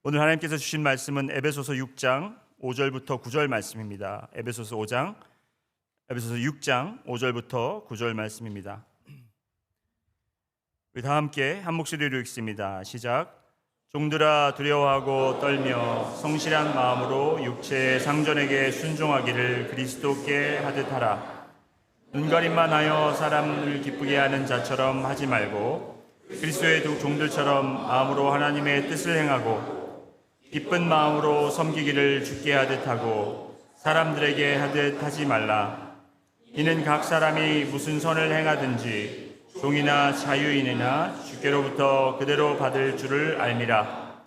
오늘 하나님께서 주신 말씀은 에베소서 6장 5절부터 9절 말씀입니다. 에베소서 6장 5절부터 9절 말씀입니다. 우리 다 함께 한 목소리로 읽습니다. 시작. 종들아 두려워하고 떨며 성실한 마음으로 육체의 상전에게 순종하기를 그리스도께 하듯 하라. 눈가림만 하여 사람을 기쁘게 하는 자처럼 하지 말고 그리스도의 종들처럼 마음으로 하나님의 뜻을 행하고 기쁜 마음으로 섬기기를 주께 하듯 하고 사람들에게 하듯 하지 말라. 이는 각 사람이 무슨 선을 행하든지 종이나 자유인이나 주께로부터 그대로 받을 줄을 알미라.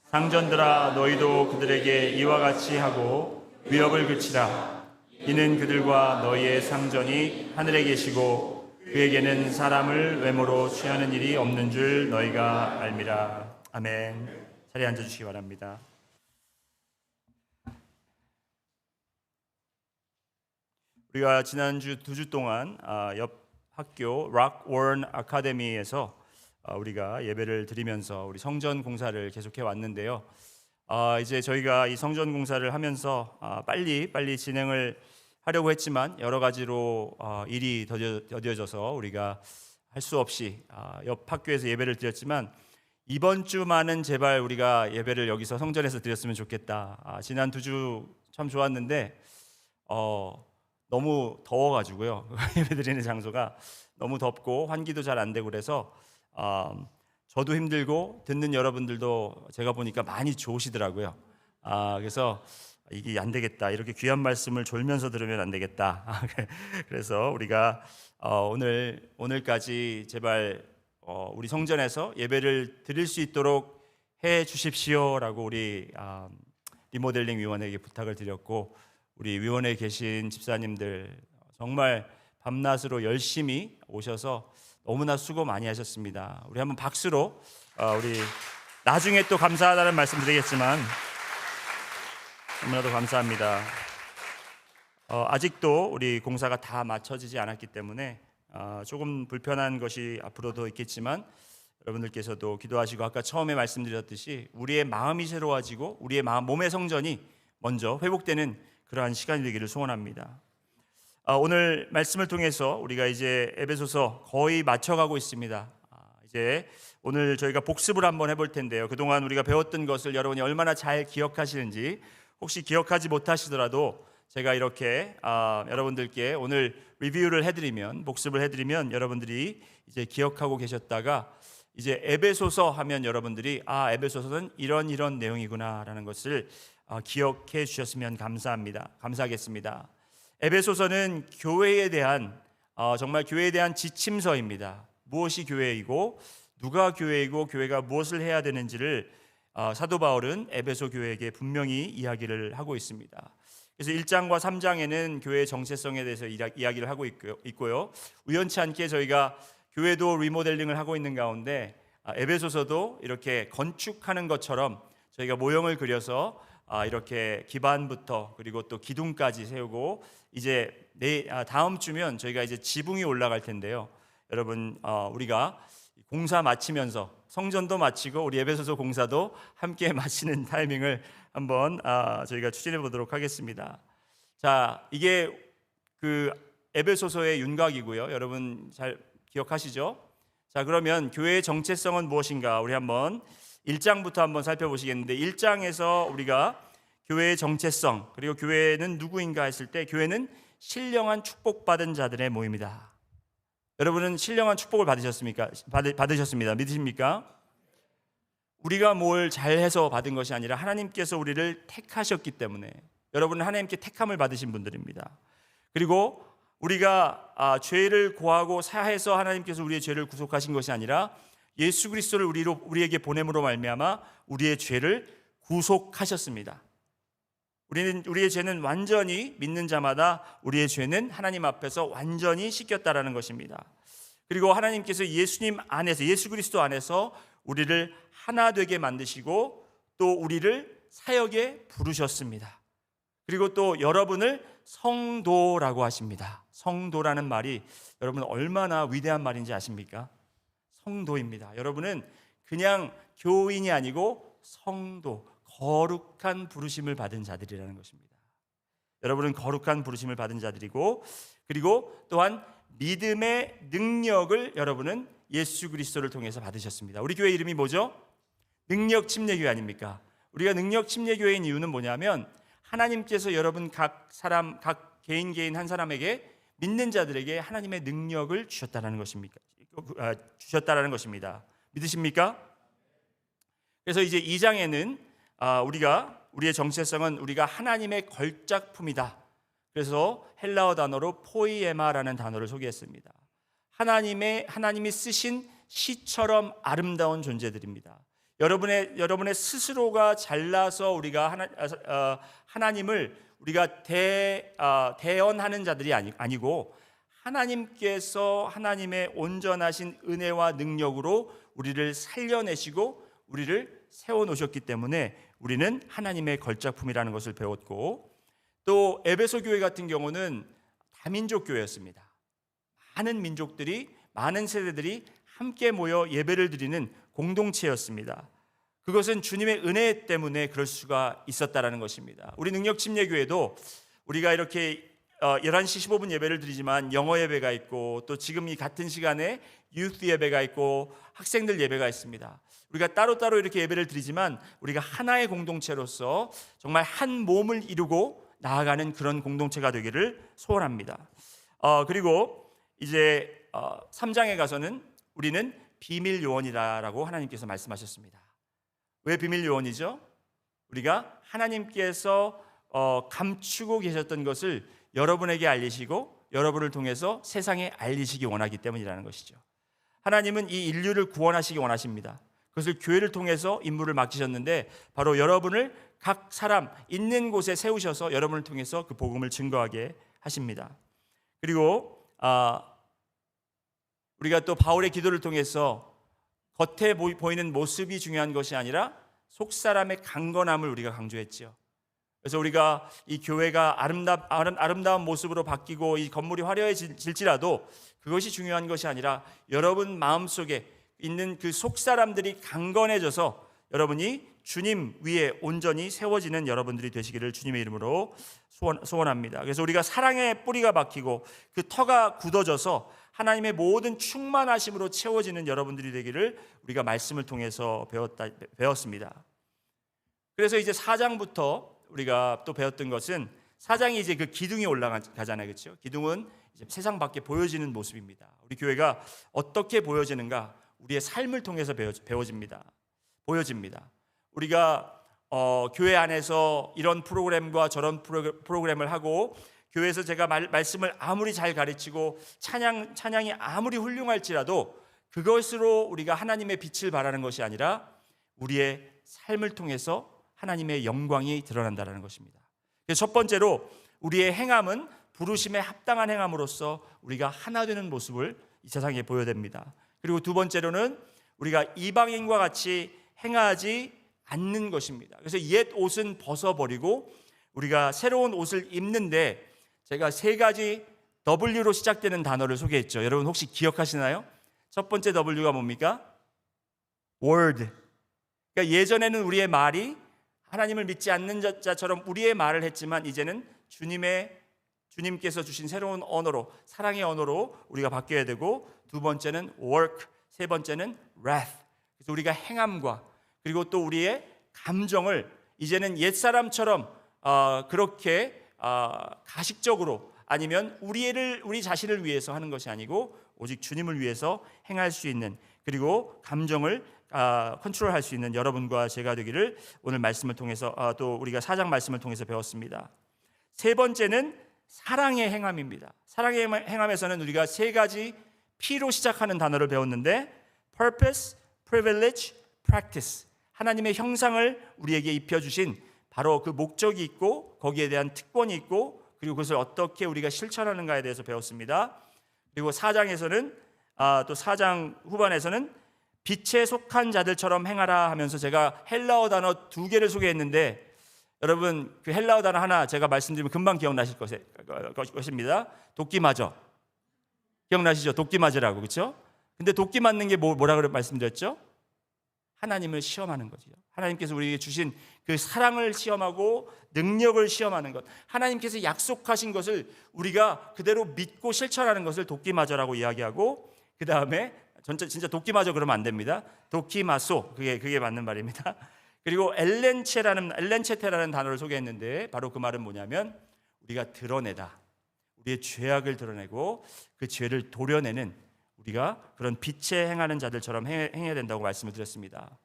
상전들아 너희도 그들에게 이와 같이 하고 위협을 그치라. 이는 그들과 너희의 상전이 하늘에 계시고 그에게는 사람을 외모로 취하는 일이 없는 줄 너희가 알미라. 아멘. 자리에 앉아주시기 바랍니다. 우리가 지난주 2주 동안 옆 학교 락워런 아카데미에서 우리가 예배를 드리면서 우리 성전 공사를 계속해 왔는데요. 이제 저희가 이 성전 공사를 하면서 빨리 진행을 하려고 했지만 여러 가지로 일이 더뎌져서 우리가 할 수 없이 옆 학교에서 예배를 드렸지만 이번 주만은 제발 우리가 예배를 여기서 성전에서 드렸으면 좋겠다. 지난 2주 참 좋았는데 너무 더워가지고요. 예배 드리는 장소가 너무 덥고 환기도 잘 안 되고 그래서 저도 힘들고 듣는 여러분들도 제가 보니까 많이 좋으시더라고요. 그래서 이게 안 되겠다. 이렇게 귀한 말씀을 졸면서 들으면 안 되겠다. 그래서 우리가 오늘까지 제발 우리 성전에서 예배를 드릴 수 있도록 해 주십시오라고 우리 리모델링 위원회에게 부탁을 드렸고 우리 위원회에 계신 집사님들 정말 밤낮으로 열심히 오셔서 너무나 수고 많이 하셨습니다. 우리 한번 박수로 우리 나중에 또 감사하다는 말씀 드리겠지만 너무나도 감사합니다. 아직도 우리 공사가 다 마쳐지지 않았기 때문에 조금 불편한 것이 앞으로도 있겠지만 여러분들께서도 기도하시고 아까 처음에 말씀드렸듯이 우리의 마음이 새로워지고 우리의 몸의 성전이 먼저 회복되는 그러한 시간이 되기를 소원합니다. 오늘 말씀을 통해서 우리가 이제 에베소서 거의 맞춰가고 있습니다. 이제 오늘 저희가 복습을 한번 해볼 텐데요. 그동안 우리가 배웠던 것을 여러분이 얼마나 잘 기억하시는지 혹시 기억하지 못하시더라도 제가 이렇게 여러분들께 오늘 리뷰를 해드리면 복습을 해드리면 여러분들이 이제 기억하고 계셨다가 이제 에베소서 하면 여러분들이 에베소서는 이런 내용이구나라는 것을 기억해 주셨으면 감사하겠습니다. 에베소서는 교회에 대한 정말 교회에 대한 지침서입니다. 무엇이 교회이고 누가 교회이고 교회가 무엇을 해야 되는지를 사도 바울은 에베소 교회에게 분명히 이야기를 하고 있습니다. 그래서 1장과 3장에는 교회의 정체성에 대해서 이야기를 하고 있고요. 우연치 않게 저희가 교회도 리모델링을 하고 있는 가운데 에베소서도 이렇게 건축하는 것처럼 저희가 모형을 그려서 이렇게 기반부터 그리고 또 기둥까지 세우고 이제 다음 주면 저희가 이제 지붕이 올라갈 텐데요. 여러분 우리가 공사 마치면서 성전도 마치고 우리 에베소서 공사도 함께 마치는 타이밍을 한번 저희가 추진해 보도록 하겠습니다. 자, 이게 그 에베소서의 윤곽이고요. 여러분 잘 기억하시죠? 자, 그러면 교회의 정체성은 무엇인가? 우리 한번 1장부터 한번 살펴보시겠는데 1장에서 우리가 교회의 정체성 그리고 교회는 누구인가 했을 때 교회는 신령한 축복받은 자들의 모임이다. 여러분은 신령한 축복을 받으셨습니까? 받으셨습니다. 믿으십니까? 우리가 뭘 잘해서 받은 것이 아니라 하나님께서 우리를 택하셨기 때문에 여러분은 하나님께 택함을 받으신 분들입니다. 그리고 우리가 죄를 고하고 사해서 하나님께서 우리의 죄를 구속하신 것이 아니라 예수 그리스도를 우리에게 보냄으로 말미암아 우리의 죄를 구속하셨습니다. 우리의 죄는 완전히 믿는 자마다 우리의 죄는 하나님 앞에서 완전히 씻겼다라는 것입니다. 그리고 하나님께서 예수님 안에서 예수 그리스도 안에서 우리를 하나 되게 만드시고 또 우리를 사역에 부르셨습니다. 그리고 또 여러분을 성도라고 하십니다. 성도라는 말이 여러분 얼마나 위대한 말인지 아십니까? 성도입니다. 여러분은 그냥 교인이 아니고 성도, 거룩한 부르심을 받은 자들이라는 것입니다. 여러분은 거룩한 부르심을 받은 자들이고, 그리고 또한 믿음의 능력을 여러분은 예수 그리스도를 통해서 받으셨습니다. 우리 교회 이름이 뭐죠? 능력 침례교회 아닙니까? 우리가 능력 침례교회인 이유는 뭐냐면 하나님께서 여러분 각 사람, 각 개인 한 사람에게, 믿는 자들에게 하나님의 능력을 주셨다는 것입니까? 주셨다라는 것입니다. 믿으십니까? 그래서 이제 2장에는 우리의 정체성은 우리가 하나님의 걸작품이다. 그래서 헬라어 단어로 포이에마라는 단어를 소개했습니다. 하나님이 쓰신 시처럼 아름다운 존재들입니다. 여러분의 스스로가 잘나서 우리가 하나님을 우리가 대언하는 자들이 아니고, 하나님께서 하나님의 온전하신 은혜와 능력으로 우리를 살려내시고 우리를 세워놓으셨기 때문에 우리는 하나님의 걸작품이라는 것을 배웠고, 또 에베소 교회 같은 경우는 다민족 교회였습니다. 많은 민족들이, 많은 세대들이 함께 모여 예배를 드리는 공동체였습니다. 그것은 주님의 은혜 때문에 그럴 수가 있었다라는 것입니다. 우리 능력 침례 교회도 우리가 이렇게 11시 15분 예배를 드리지만 영어 예배가 있고, 또 지금 이 같은 시간에 유스 예배가 있고 학생들 예배가 있습니다. 우리가 따로따로 이렇게 예배를 드리지만 우리가 하나의 공동체로서 정말 한 몸을 이루고 나아가는 그런 공동체가 되기를 소원합니다. 그리고 이제 3장에 가서는 우리는 비밀 요원이라고 하나님께서 말씀하셨습니다. 왜 비밀 요원이죠? 우리가 하나님께서 감추고 계셨던 것을 여러분에게 알리시고 여러분을 통해서 세상에 알리시기 원하기 때문이라는 것이죠. 하나님은 이 인류를 구원하시기 원하십니다. 그것을 교회를 통해서 임무를 맡기셨는데, 바로 여러분을 각 사람 있는 곳에 세우셔서 여러분을 통해서 그 복음을 증거하게 하십니다. 그리고 우리가 또 바울의 기도를 통해서 겉에 보이는 모습이 중요한 것이 아니라 속사람의 강건함을 우리가 강조했죠. 그래서 우리가 이 교회가 아름다운 모습으로 바뀌고 이 건물이 화려해질지라도 그것이 중요한 것이 아니라 여러분 마음속에 있는 그 속사람들이 강건해져서 여러분이 주님 위에 온전히 세워지는 여러분들이 되시기를 주님의 이름으로 소원합니다. 그래서 우리가 사랑의 뿌리가 박히고 그 터가 굳어져서 하나님의 모든 충만하심으로 채워지는 여러분들이 되기를 우리가 말씀을 통해서 배웠습니다. 그래서 이제 4장부터 우리가 또 배웠던 것은, 4장이 이제 그 기둥이 올라가잖아요, 그렇죠? 기둥은 이제 세상 밖에 보여지는 모습입니다. 우리 교회가 어떻게 보여지는가, 우리의 삶을 통해서 보여집니다. 우리가 교회 안에서 이런 프로그램과 저런 프로그램을 하고, 교회에서 제가 말씀을 아무리 잘 가르치고 찬양이 아무리 훌륭할지라도 그것으로 우리가 하나님의 빛을 발하는 것이 아니라 우리의 삶을 통해서 하나님의 영광이 드러난다는 것입니다. 그래서 첫 번째로 우리의 행함은 부르심에 합당한 행함으로써 우리가 하나 되는 모습을 이 세상에 보여댑니다. 그리고 두 번째로는 우리가 이방인과 같이 행하지 않는 것입니다. 그래서 옛 옷은 벗어버리고 우리가 새로운 옷을 입는데, 제가 3가지 W로 시작되는 단어를 소개했죠. 여러분 혹시 기억하시나요? 첫 번째 W가 뭡니까? Word. 그러니까 예전에는 우리의 말이 하나님을 믿지 않는 자처럼 우리의 말을 했지만, 이제는 주님께서 주신 새로운 언어로, 사랑의 언어로 우리가 바뀌어야 되고, 두 번째는 work, 세 번째는 wrath. 그래서 우리가 행함과 그리고 또 우리의 감정을 이제는 옛사람처럼 그렇게 가식적으로, 아니면 우리 자신을 위해서 하는 것이 아니고 오직 주님을 위해서 행할 수 있는, 그리고 감정을 컨트롤할 수 있는 여러분과 제가 되기를 오늘 말씀을 통해서 또 우리가 4장 말씀을 통해서 배웠습니다. 세 번째는 사랑의 행함입니다. 사랑의 행함에서는 우리가 3가지 P로 시작하는 단어를 배웠는데, Purpose, Privilege, Practice. 하나님의 형상을 우리에게 입혀주신 바로 그 목적이 있고 거기에 대한 특권이 있고, 그리고 그것을 어떻게 우리가 실천하는가에 대해서 배웠습니다. 그리고 4장에서는 또 4장 후반에서는 빛에 속한 자들처럼 행하라 하면서 제가 헬라어 단어 2개를 소개했는데, 여러분 그 헬라어 단어 하나 제가 말씀드리면 금방 기억나실 것입니다. 도끼 맞어. 기억나시죠? 도끼 맞으라고, 그렇죠? 근데 도끼 맞는 게 뭐라고 말씀드렸죠? 하나님을 시험하는 거죠. 하나님께서 우리에게 주신 그 사랑을 시험하고 능력을 시험하는 것, 하나님께서 약속하신 것을 우리가 그대로 믿고 실천하는 것을 도끼마저라고 이야기하고, 그 다음에 진짜 도끼마저 그러면 안 됩니다. 도끼마소, 그게 맞는 말입니다. 그리고 엘렌체테라는 단어를 소개했는데, 바로 그 말은 뭐냐면 우리가 드러내다, 우리의 죄악을 드러내고 그 죄를 도려내는, 우리가 그런 빛에 행하는 자들처럼 행해야 된다고 말씀을 드렸습니다.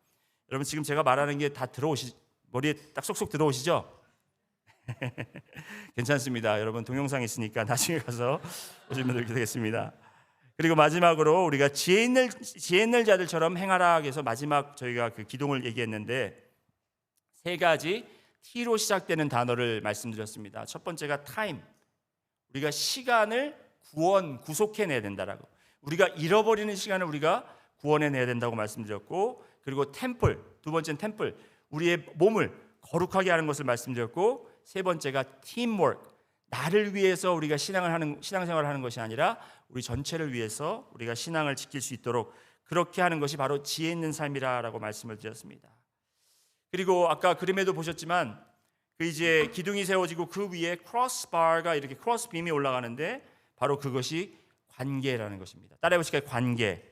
여러분, 지금 제가 말하는 게 다 머리에 딱 쏙쏙 들어오시죠? 괜찮습니다. 여러분, 동영상 있으니까 나중에 가서 보시면 되겠습니다. 그리고 마지막으로 우리가 지혜 있는 자들처럼 행하라 해서 마지막 저희가 그 기둥을 얘기했는데, 세 가지 T로 시작되는 단어를 말씀드렸습니다. 첫 번째가 타임, 우리가 시간을 구속해내야 된다라고, 우리가 잃어버리는 시간을 우리가 구원해내야 된다고 말씀드렸고, 그리고 템플, 두 번째는 템플, 우리의 몸을 거룩하게 하는 것을 말씀드렸고, 세 번째가 팀워크, 나를 위해서 우리가 신앙생활을 하는 것이 아니라 우리 전체를 위해서 우리가 신앙을 지킬 수 있도록 그렇게 하는 것이 바로 지혜 있는 삶이라고 말씀을 드렸습니다. 그리고 아까 그림에도 보셨지만 그 이제 기둥이 세워지고 그 위에 크로스바가 이렇게 크로스빔이 올라가는데, 바로 그것이 관계라는 것입니다. 따라해 보실까요? 관계.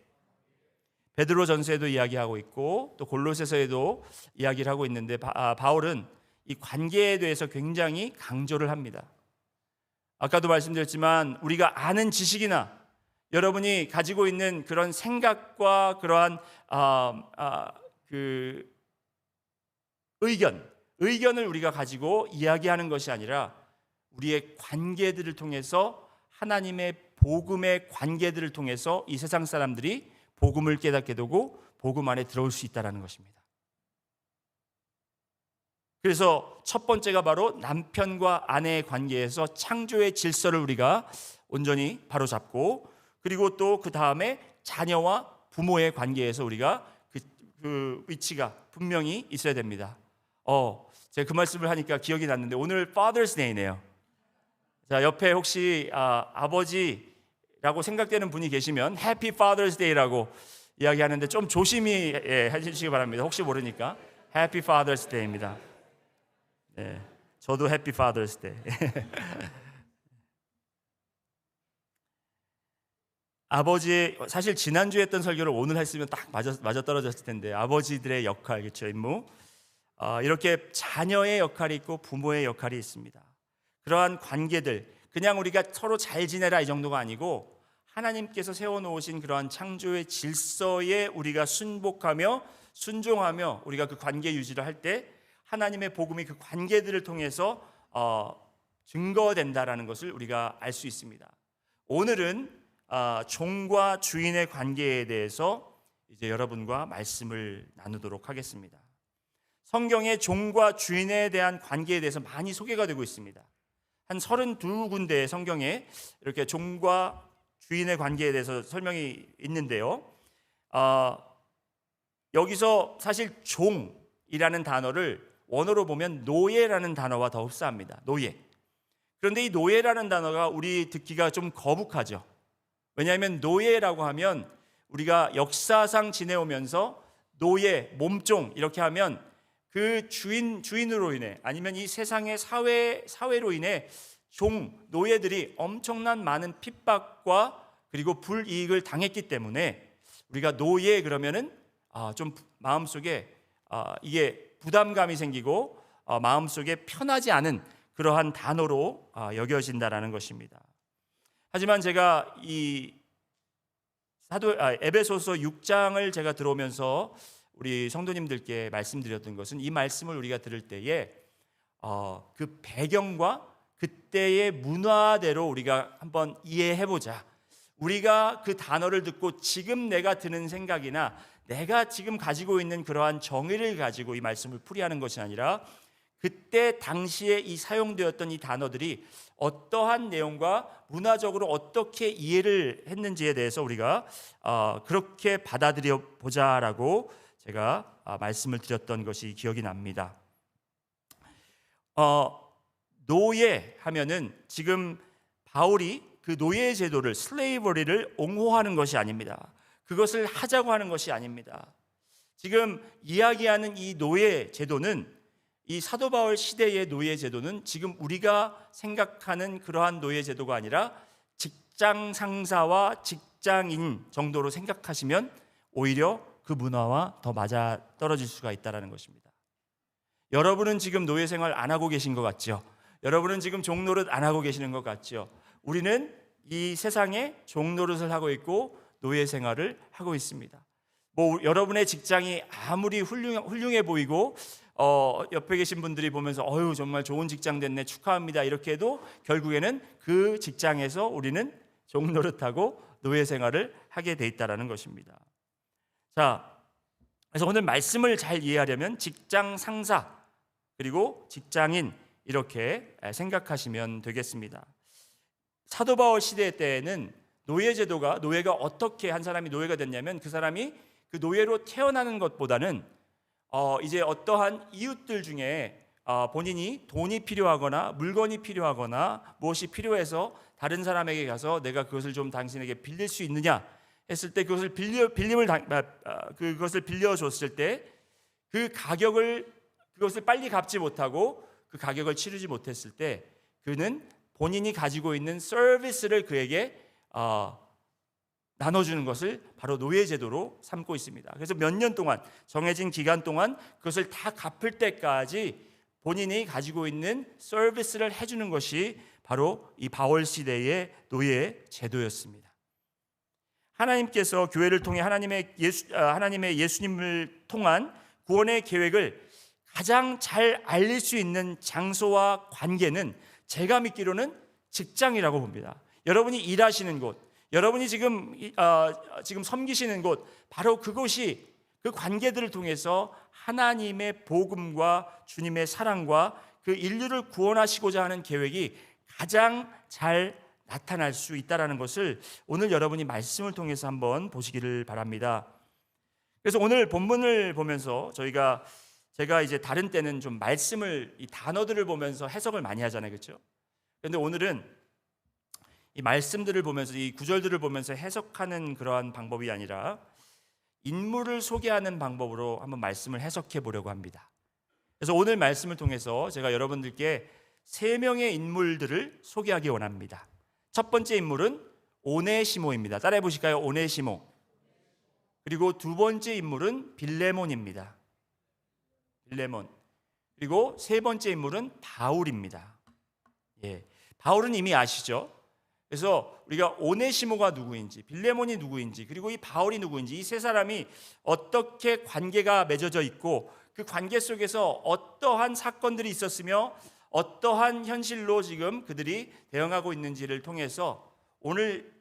베드로전서에도 이야기하고 있고 또 골로새서에도 이야기를 하고 있는데, 바울은 이 관계에 대해서 굉장히 강조를 합니다. 아까도 말씀드렸지만 우리가 아는 지식이나 여러분이 가지고 있는 그런 생각과 그러한 그 의견을 우리가 가지고 이야기하는 것이 아니라 우리의 관계들을 통해서, 하나님의 복음의 관계들을 통해서 이 세상 사람들이 복음을 깨닫게 되고 복음 안에 들어올 수 있다는 것입니다. 그래서 첫 번째가 바로 남편과 아내의 관계에서 창조의 질서를 우리가 온전히 바로잡고, 그리고 또 그 다음에 자녀와 부모의 관계에서 우리가 그 위치가 분명히 있어야 됩니다. 제가 그 말씀을 하니까 기억이 났는데, 오늘 Father's Day네요. 자, 옆에 혹시 아버지라고 생각되는 분이 계시면 Happy Father's Day라고 이야기하는데 좀 조심히 해주시기 바랍니다. 혹시 모르니까. Happy Father's Day입니다. 네, 저도 Happy Father's Day. 아버지의, 사실 지난주에 했던 설교를 오늘 했으면 딱 맞아 떨어졌을 텐데, 아버지들의 역할, 그렇죠, 임무. 이렇게 자녀의 역할이 있고 부모의 역할이 있습니다. 그러한 관계들, 그냥 우리가 서로 잘 지내라 이 정도가 아니고, 하나님께서 세워놓으신 그러한 창조의 질서에 우리가 순복하며 순종하며 우리가 그 관계 유지를 할 때 하나님의 복음이 그 관계들을 통해서 증거된다라는 것을 우리가 알 수 있습니다. 오늘은 종과 주인의 관계에 대해서 이제 여러분과 말씀을 나누도록 하겠습니다. 성경의 종과 주인에 대한 관계에 대해서 많이 소개가 되고 있습니다. 한 32군데의 성경에 이렇게 종과 주인의 관계에 대해서 설명이 있는데요. 여기서 사실 종이라는 단어를 원어로 보면 노예라는 단어와 더 흡사합니다. 노예. 그런데 이 노예라는 단어가 우리 듣기가 좀 거북하죠. 왜냐하면 노예라고 하면 우리가 역사상 지내오면서 노예, 몸종 이렇게 하면 그 주인으로 인해, 아니면 이 세상의 사회로 인해 노예들이 엄청난 많은 핍박과 그리고 불이익을 당했기 때문에 우리가 노예 그러면은 좀 마음속에 이게 부담감이 생기고 마음속에 편하지 않은 그러한 단어로 여겨진다라는 것입니다. 하지만 제가 이 에베소서 6장을 제가 들어오면서 우리 성도님들께 말씀드렸던 것은, 이 말씀을 우리가 들을 때에 그 배경과 그때의 문화대로 우리가 한번 이해해보자. 우리가 그 단어를 듣고 지금 내가 드는 생각이나 내가 지금 가지고 있는 그러한 정의를 가지고 이 말씀을 풀이하는 것이 아니라, 그때 당시에 이 사용되었던 이 단어들이 어떠한 내용과 문화적으로 어떻게 이해를 했는지에 대해서 우리가 그렇게 받아들여 보자라고 제가 말씀을 드렸던 것이 기억이 납니다. 노예 하면은 지금 바울이 그 노예 제도를, 슬레이버리를 옹호하는 것이 아닙니다. 그것을 하자고 하는 것이 아닙니다. 지금 이야기하는 이 노예 제도는, 이 사도 바울 시대의 노예 제도는 지금 우리가 생각하는 그러한 노예 제도가 아니라 직장 상사와 직장인 정도로 생각하시면 오히려 그 문화와 더 맞아 떨어질 수가 있다는 것입니다. 여러분은 지금 노예 생활 안 하고 계신 것 같죠? 여러분은 지금 종노릇 안 하고 계시는 것 같죠? 우리는 이 세상에 종노릇을 하고 있고 노예 생활을 하고 있습니다. 여러분의 직장이 아무리 훌륭해 보이고 옆에 계신 분들이 보면서 어휴 정말 좋은 직장 됐네 축하합니다 이렇게 해도 결국에는 그 직장에서 우리는 종노릇하고 노예 생활을 하게 돼 있다는 것입니다. 자, 그래서 오늘 말씀을 잘 이해하려면 직장 상사 그리고 직장인 이렇게 생각하시면 되겠습니다. 사도 바울 시대 때에는 노예가 어떻게 한 사람이 노예가 됐냐면 그 사람이 그 노예로 태어나는 것보다는 이제 어떠한 이웃들 중에 본인이 돈이 필요하거나 물건이 필요하거나 무엇이 필요해서 다른 사람에게 가서 내가 그것을 좀 당신에게 빌릴 수 있느냐 했을 때 그것을 그것을 빌려줬을 때 그것을 빨리 갚지 못하고 그 가격을 치르지 못했을 때 그는 본인이 가지고 있는 서비스를 그에게 나눠주는 것을 바로 노예제도로 삼고 있습니다. 그래서 몇 년 동안 정해진 기간 동안 그것을 다 갚을 때까지 본인이 가지고 있는 서비스를 해주는 것이 바로 이 바울 시대의 노예 제도였습니다. 하나님께서 교회를 통해 하나님의 예수님을 통한 구원의 계획을 가장 잘 알릴 수 있는 장소와 관계는 제가 믿기로는 직장이라고 봅니다. 여러분이 일하시는 곳, 여러분이 지금 섬기시는 곳, 바로 그곳이 그 관계들을 통해서 하나님의 복음과 주님의 사랑과 그 인류를 구원하시고자 하는 계획이 가장 잘 나타날 수 있다는 것을 오늘 여러분이 말씀을 통해서 한번 보시기를 바랍니다. 그래서 오늘 본문을 보면서 제가 이제 다른 때는 좀 말씀을 이 단어들을 보면서 해석을 많이 하잖아요, 그렇죠? 그런데 오늘은 이 말씀들을 보면서 이 구절들을 보면서 해석하는 그러한 방법이 아니라 인물을 소개하는 방법으로 한번 말씀을 해석해 보려고 합니다. 그래서 오늘 말씀을 통해서 제가 여러분들께 3명의 인물들을 소개하기 원합니다. 첫 번째 인물은 오네시모입니다. 따라해 보실까요? 오네시모. 그리고 두 번째 인물은 빌레몬입니다. 빌레몬. 그리고 세 번째 인물은 바울입니다. 바울은 이미 아시죠? 그래서 우리가 오네시모가 누구인지, 빌레몬이 누구인지, 그리고 이 바울이 누구인지, 이 세 사람이 어떻게 관계가 맺어져 있고 그 관계 속에서 어떠한 사건들이 있었으며 어떠한 현실로 지금 그들이 대응하고 있는지를 통해서 오늘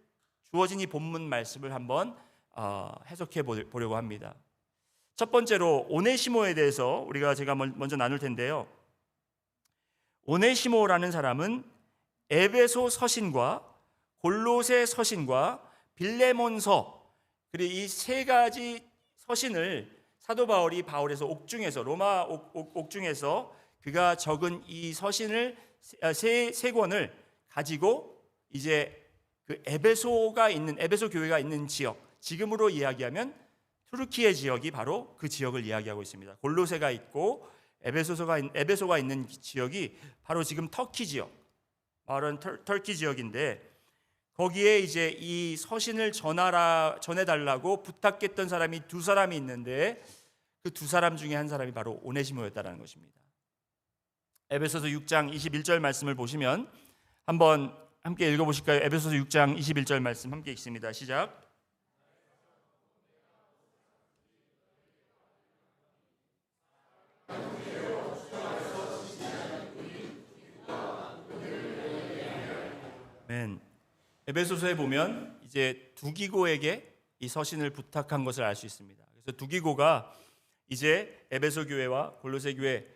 주어진 이 본문 말씀을 한번 해석해 보려고 합니다. 첫 번째로 오네시모에 대해서 제가 먼저 나눌 텐데요. 오네시모라는 사람은 에베소 서신과 골로새 서신과 빌레몬서, 그리고 이 세 가지 서신을 사도 바울이 바울에서 로마 옥중에서 그가 적은 이 서신을 세 권을 가지고 이제 그 에베소 교회가 있는 지역, 지금으로 이야기하면 투르키의 지역이 바로 그 지역을 이야기하고 있습니다. 골로새가 있고 에베소가 있는 지역이 바로 지금 터키 지역, 바로 터키 지역인데 거기에 이제 이 서신을 전해달라고 부탁했던 사람이 두 사람이 있는데 그 두 사람 중에 한 사람이 바로 오네시모였다는 것입니다. 에베소서 6장 21절 말씀을 보시면 한번 함께 읽어보실까요? 에베소서 6장 21절 말씀 함께 읽습니다. 시작. 에베소서에 보면 이제 두기고에게 이 서신을 부탁한 것을 알 수 있습니다. 그래서 두기고가 이제 에베소 교회와 골로새 교회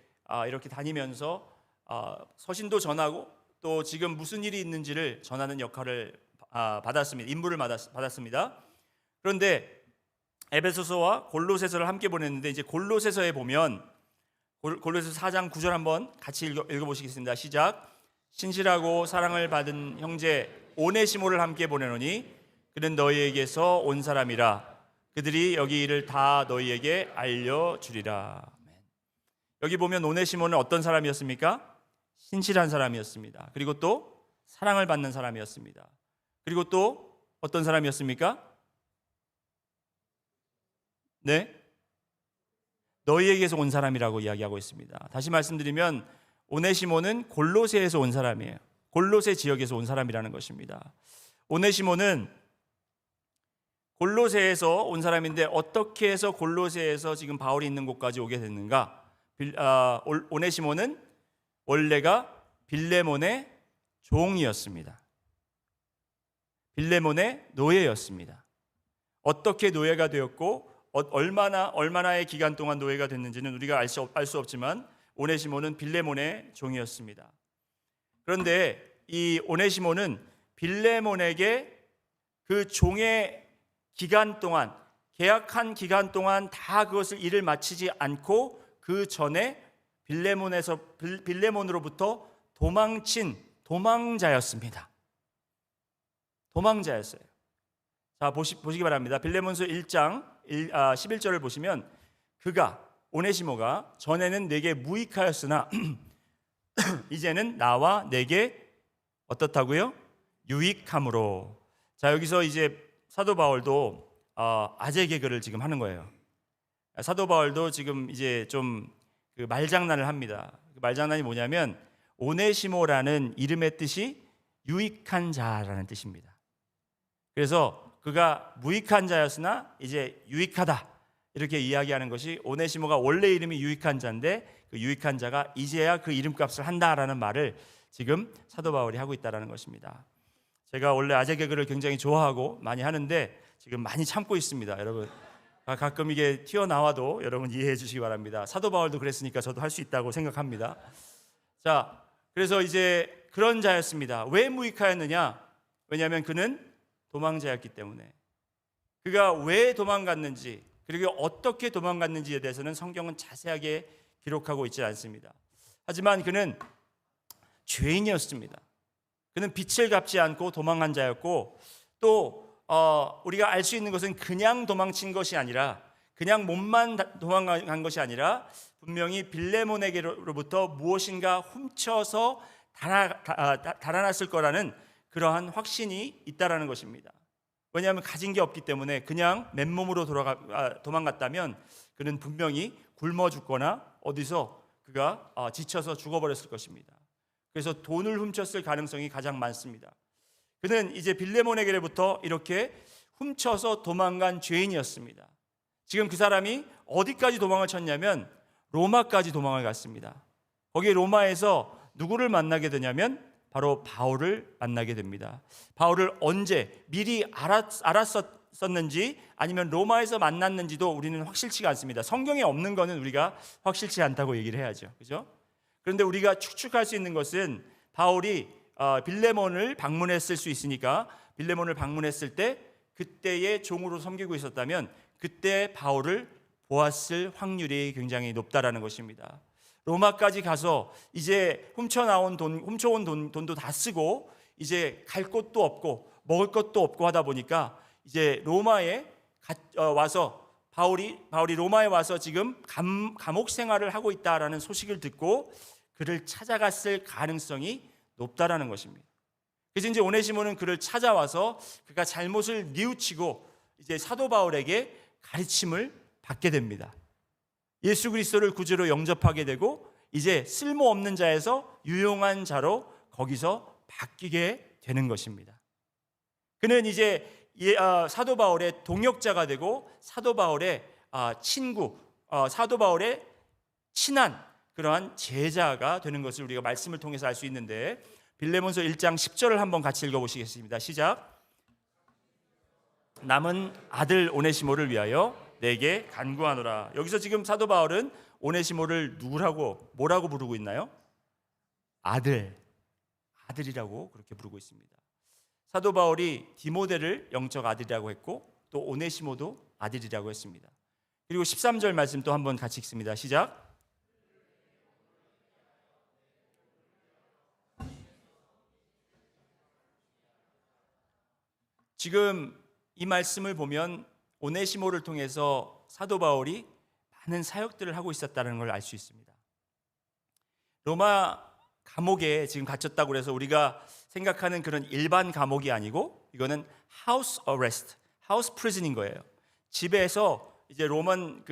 이렇게 다니면서 서신도 전하고 또 지금 무슨 일이 있는지를 전하는 역할을 받았습니다. 임무를 받았습니다. 그런데 에베소서와 골로새서를 함께 보냈는데 이제 골로새서에 보면 골로새서 4장 9절 한번 같이 읽어보시겠습니다. 시작. 신실하고 사랑을 받은 형제 오네시모를 함께 보내노니 그는 너희에게서 온 사람이라. 그들이 여기 일을 다 너희에게 알려주리라. 여기 보면 오네시모는 어떤 사람이었습니까? 신실한 사람이었습니다. 그리고 또 사랑을 받는 사람이었습니다. 그리고 또 어떤 사람이었습니까? 네? 너희에게서 온 사람이라고 이야기하고 있습니다. 다시 말씀드리면 오네시모는 골로새에서 온 사람이에요. 골로새 지역에서 온 사람이라는 것입니다. 오네시모는 골로새에서 온 사람인데 어떻게 해서 골로새에서 지금 바울이 있는 곳까지 오게 됐는가? 오네시모는 원래가 빌레몬의 종이었습니다. 빌레몬의 노예였습니다. 어떻게 노예가 되었고 얼마나의 기간 동안 노예가 됐는지는 우리가 알 수 없지만 오네시모는 빌레몬의 종이었습니다. 그런데 이 오네시모는 빌레몬에게 그 종의 기간 동안, 계약한 기간 동안 다 그것을 일을 마치지 않고 그 전에 빌레몬으로부터 도망친 도망자였습니다. 도망자였어요. 자, 보시기 바랍니다. 빌레몬서 1장 11절을 보시면 오네시모가 전에는 내게 무익하였으나 이제는 나와 내게 어떻다고요? 유익함으로. 자, 여기서 이제 사도 바울도 아재 개그를 지금 하는 거예요. 사도 바울도 지금 이제 좀 그 말장난을 합니다. 그 말장난이 뭐냐면 오네시모라는 이름의 뜻이 유익한 자라는 뜻입니다. 그래서 그가 무익한 자였으나 이제 유익하다 이렇게 이야기하는 것이 오네시모가 원래 이름이 유익한 자인데 그 유익한 자가 이제야 그 이름값을 한다라는 말을 지금 사도 바울이 하고 있다라는 것입니다. 제가 원래 아재 개그를 굉장히 좋아하고 많이 하는데 지금 많이 참고 있습니다. 여러분 가끔 이게 튀어나와도 여러분 이해해 주시기 바랍니다. 사도 바울도 그랬으니까 저도 할 수 있다고 생각합니다. 자, 그래서 이제 그런 자였습니다. 왜 무익하였느냐? 왜냐하면 그는 도망자였기 때문에. 그가 왜 도망갔는지 그리고 어떻게 도망갔는지에 대해서는 성경은 자세하게 기록하고 있지 않습니다. 하지만 그는 죄인이었습니다. 그는 빛을 갚지 않고 도망한 자였고 또 우리가 알 수 있는 것은 그냥 도망친 것이 아니라 그냥 몸만 도망간 것이 아니라 분명히 빌레몬에게로부터 무엇인가 훔쳐서 달아났을 거라는 그러한 확신이 있다라는 것입니다. 왜냐하면 가진 게 없기 때문에 그냥 맨몸으로 도망갔다면 그는 분명히 굶어 죽거나 어디서 그가 지쳐서 죽어버렸을 것입니다. 그래서 돈을 훔쳤을 가능성이 가장 많습니다. 그는 이제 빌레몬에게로부터 이렇게 훔쳐서 도망간 죄인이었습니다. 지금 그 사람이 어디까지 도망을 쳤냐면 로마까지 도망을 갔습니다. 거기 로마에서 누구를 만나게 되냐면 바로 바울을 만나게 됩니다. 바울을 언제 미리 알았었는지 아니면 로마에서 만났는지도 우리는 확실치가 않습니다. 성경에 없는 거는 우리가 확실치 않다고 얘기를 해야죠. 그죠? 그런데 우리가 추측할 수 있는 것은 바울이 빌레몬을 방문했을 수 있으니까 빌레몬을 방문했을 때 그때의 종으로 섬기고 있었다면 그때 바울을 보았을 확률이 굉장히 높다라는 것입니다. 로마까지 가서 이제 훔쳐온 돈도 다 쓰고 이제 갈 곳도 없고 먹을 것도 없고 하다 보니까 이제 로마에 와서 바울이 로마에 와서 지금 감옥 생활을 하고 있다라는 소식을 듣고 그를 찾아갔을 가능성이 높다라는 것입니다. 그래서 이제 오네시모는 그를 찾아와서 그가 잘못을 뉘우치고 이제 사도 바울에게 가르침을 받게 됩니다. 예수 그리스도를 구주로 영접하게 되고 이제 쓸모없는 자에서 유용한 자로 거기서 바뀌게 되는 것입니다. 그는 이제 사도 바울의 동역자가 되고 사도 바울의 친구, 사도 바울의 친한 그러한 제자가 되는 것을 우리가 말씀을 통해서 알 수 있는데 빌레몬서 1장 10절을 한번 같이 읽어보시겠습니다. 시작. 남은 아들 오네시모를 위하여 내게 간구하노라. 여기서 지금 사도 바울은 오네시모를 뭐라고 부르고 있나요? 아들이라고 그렇게 부르고 있습니다. 사도 바울이 디모데를 영적 아들이라고 했고 또 오네시모도 아들이라고 했습니다. 그리고 13절 말씀 또 한번 같이 읽습니다. 시작. 지금 이 말씀을 보면 오네시모를 통해서 사도 바울이 많은 사역들을 하고 있었다는 걸 알 수 있습니다. 로마 감옥에 지금 갇혔다고 해서 우리가 생각하는 그런 일반 감옥이 아니고 이거는 하우스 어레스트, 하우스 프리즌인 거예요. 집에서 이제 로만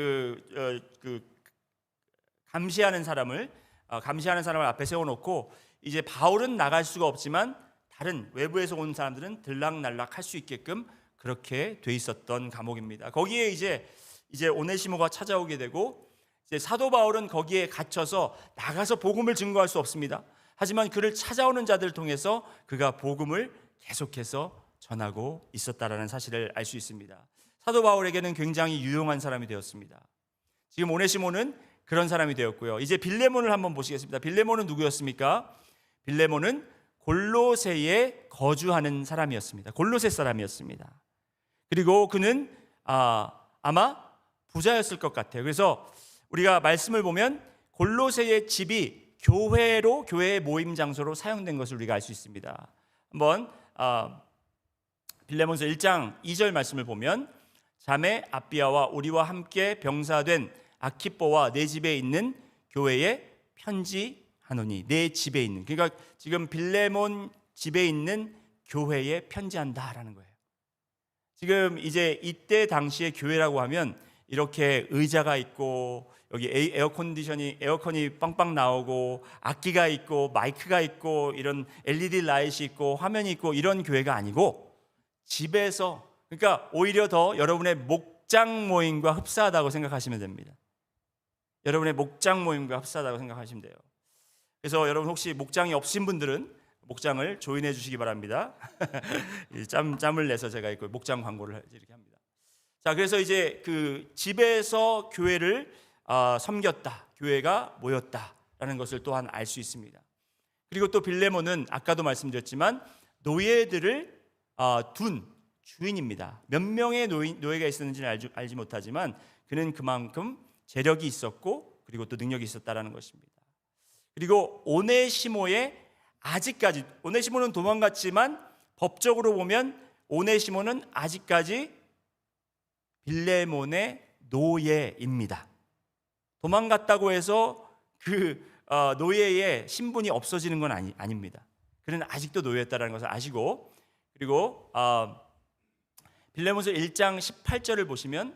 감시하는 사람을 앞에 세워놓고 이제 바울은 나갈 수가 없지만 다른 외부에서 온 사람들은 들락날락 할 수 있게끔 그렇게 돼 있었던 감옥입니다. 거기에 이제 오네시모가 찾아오게 되고 이제 사도 바울은 거기에 갇혀서 나가서 복음을 증거할 수 없습니다. 하지만 그를 찾아오는 자들을 통해서 그가 복음을 계속해서 전하고 있었다라는 사실을 알 수 있습니다. 사도 바울에게는 굉장히 유용한 사람이 되었습니다. 지금 오네시모는 그런 사람이 되었고요. 이제 빌레몬을 한번 보시겠습니다. 빌레몬은 누구였습니까? 빌레몬은 골로새에 거주하는 사람이었습니다. 골로새 사람이었습니다. 그리고 그는 아마 부자였을 것 같아요. 그래서 우리가 말씀을 보면 골로새의 집이 교회의 모임 장소로 사용된 것을 우리가 알 수 있습니다. 한번 빌레몬서 1장 2절 말씀을 보면 자매 아비아와 우리와 함께 병사된 아키뽀와 내 집에 있는 교회에 편지하노니, 내 집에 있는, 그러니까 지금 빌레몬 집에 있는 교회에 편지한다라는 거예요. 지금 이제 이때 당시의 교회라고 하면 이렇게 의자가 있고 여기 에어컨이 빵빵 나오고 악기가 있고 마이크가 있고 이런 LED 라이트이 있고 화면이 있고 이런 교회가 아니고 집에서, 그러니까 오히려 더 여러분의 목장 모임과 흡사하다고 생각하시면 됩니다. 여러분의 목장 모임과 흡사하다고 생각하시면 돼요. 그래서 여러분 혹시 목장이 없으신 분들은 목장을 조인해 주시기 바랍니다. 짬을 내서 제가 이거 목장 광고를 이렇게 합니다. 자, 그래서 이제 그 집에서 교회를 섬겼다, 교회가 모였다라는 것을 또한 알 수 있습니다. 그리고 또 빌레몬은 아까도 말씀드렸지만 노예들을 둔 주인입니다. 몇 명의 노예가 있었는지는 알지 못하지만 그는 그만큼 재력이 있었고 그리고 또 능력이 있었다라는 것입니다. 그리고 오네시모는 도망갔지만 법적으로 보면 오네시모는 아직까지 빌레몬의 노예입니다. 도망갔다고 해서 그 노예의 신분이 없어지는 건 아닙니다. 그는 아직도 노예였다는 것을 아시고, 그리고 빌레몬서 1장 18절을 보시면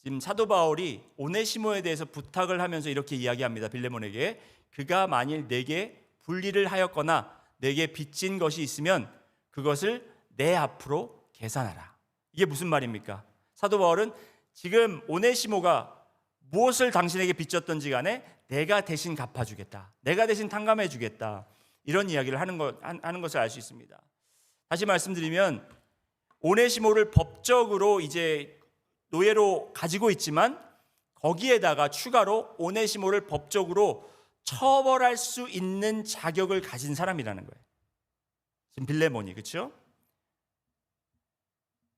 지금 사도 바울이 오네시모에 대해서 부탁을 하면서 이렇게 이야기합니다. 빌레몬에게 그가 만일 내게 불의를 하였거나 내게 빚진 것이 있으면 그것을 내 앞으로 계산하라. 이게 무슨 말입니까? 사도 바울은 지금 오네시모가 무엇을 당신에게 빚졌던지 간에 내가 대신 갚아주겠다, 내가 대신 탕감해주겠다, 이런 이야기를 하는 것을 알 수 있습니다. 다시 말씀드리면 오네시모를 법적으로 이제 노예로 가지고 있지만 거기에다가 추가로 오네시모를 법적으로 처벌할 수 있는 자격을 가진 사람이라는 거예요. 지금 빌레몬이, 그렇죠?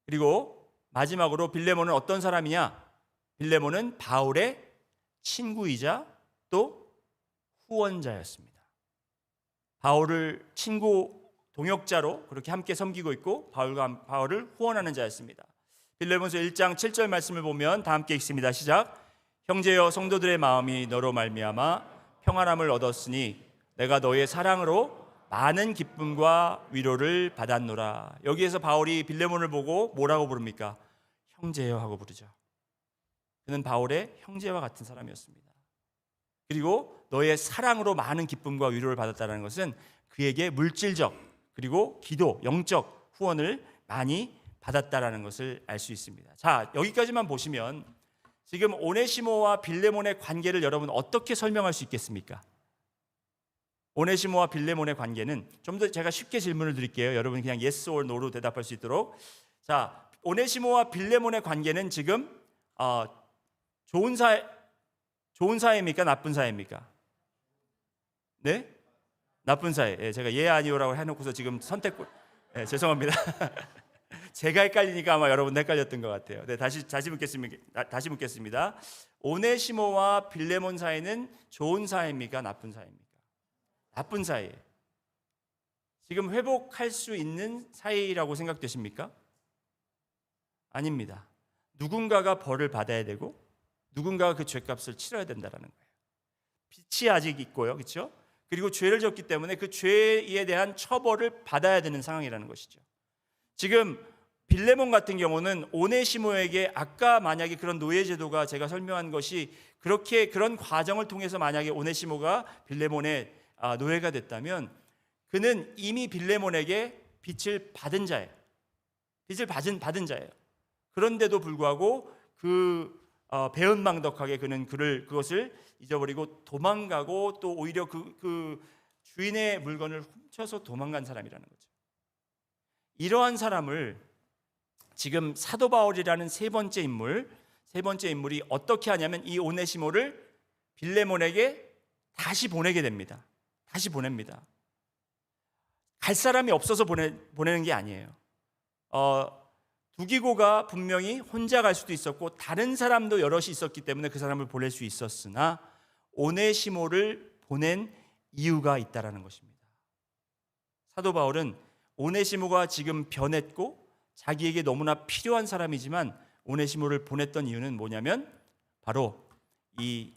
그리고 마지막으로 빌레몬은 어떤 사람이냐? 빌레몬은 바울의 친구이자 또 후원자였습니다. 바울을 친구 동역자로 그렇게 함께 섬기고 있고 바울을 후원하는 자였습니다. 빌레몬서 1장 7절 말씀을 보면 다 함께 읽습니다. 시작. 형제여 성도들의 마음이 너로 말미암아 평안함을 얻었으니 내가 너의 사랑으로 많은 기쁨과 위로를 받았노라. 여기에서 바울이 빌레몬을 보고 뭐라고 부릅니까? 형제여 하고 부르죠. 그는 바울의 형제와 같은 사람이었습니다. 그리고 너의 사랑으로 많은 기쁨과 위로를 받았다는 것은 그에게 물질적 그리고 기도, 영적 후원을 많이 받았다라는 것을 알 수 있습니다. 자, 여기까지만 보시면 지금 오네시모와 빌레몬의 관계를 여러분 어떻게 설명할 수 있겠습니까? 오네시모와 빌레몬의 관계는 좀 더 제가 쉽게 질문을 드릴게요. 여러분 그냥 yes or no로 대답할 수 있도록. 자, 오네시모와 빌레몬의 관계는 지금 좋은 사이입니까? 나쁜 사이입니까? 네? 나쁜 사이. 예, 제가 예 아니오라고 해놓고서 지금 죄송합니다. 제가 헷갈리니까 아마 여러분 헷갈렸던 것 같아요. 네, 다시 묻겠습니다. 오네시모와 빌레몬 사이는 좋은 사이입니까? 나쁜 사이입니까? 나쁜 사이예요. 지금 회복할 수 있는 사이라고 생각되십니까? 아닙니다. 누군가가 벌을 받아야 되고 누군가가 그 죄값을 치러야 된다라는 거예요. 빚이 아직 있고요, 그렇죠? 그리고 죄를 졌기 때문에 그 죄에 대한 처벌을 받아야 되는 상황이라는 것이죠. 지금 빌레몬 같은 경우는 오네시모에게 아까 만약에 그런 노예제도가 제가 설명한 것이 그렇게 그런 과정을 통해서 만약에 오네시모가 빌레몬의 노예가 됐다면 그는 이미 빌레몬에게 빚을 받은 자예요. 빚을 받은 자예요. 그런데도 불구하고 배은망덕하게 그는 그것을 잊어버리고 도망가고 또 오히려 그 주인의 물건을 훔쳐서 도망간 사람이라는 거죠. 이러한 사람을 지금 사도 바울이라는 세 번째 인물이 어떻게 하냐면 이 오네시모를 빌레몬에게 다시 보내게 됩니다. 다시 보냅니다. 갈 사람이 없어서 보내는 게 아니에요. 두기고가 분명히 혼자 갈 수도 있었고 다른 사람도 여럿이 있었기 때문에 그 사람을 보낼 수 있었으나 오네시모를 보낸 이유가 있다라는 것입니다. 사도 바울은 오네시모가 지금 변했고 자기에게 너무나 필요한 사람이지만 오네시모를 보냈던 이유는 뭐냐면 바로 이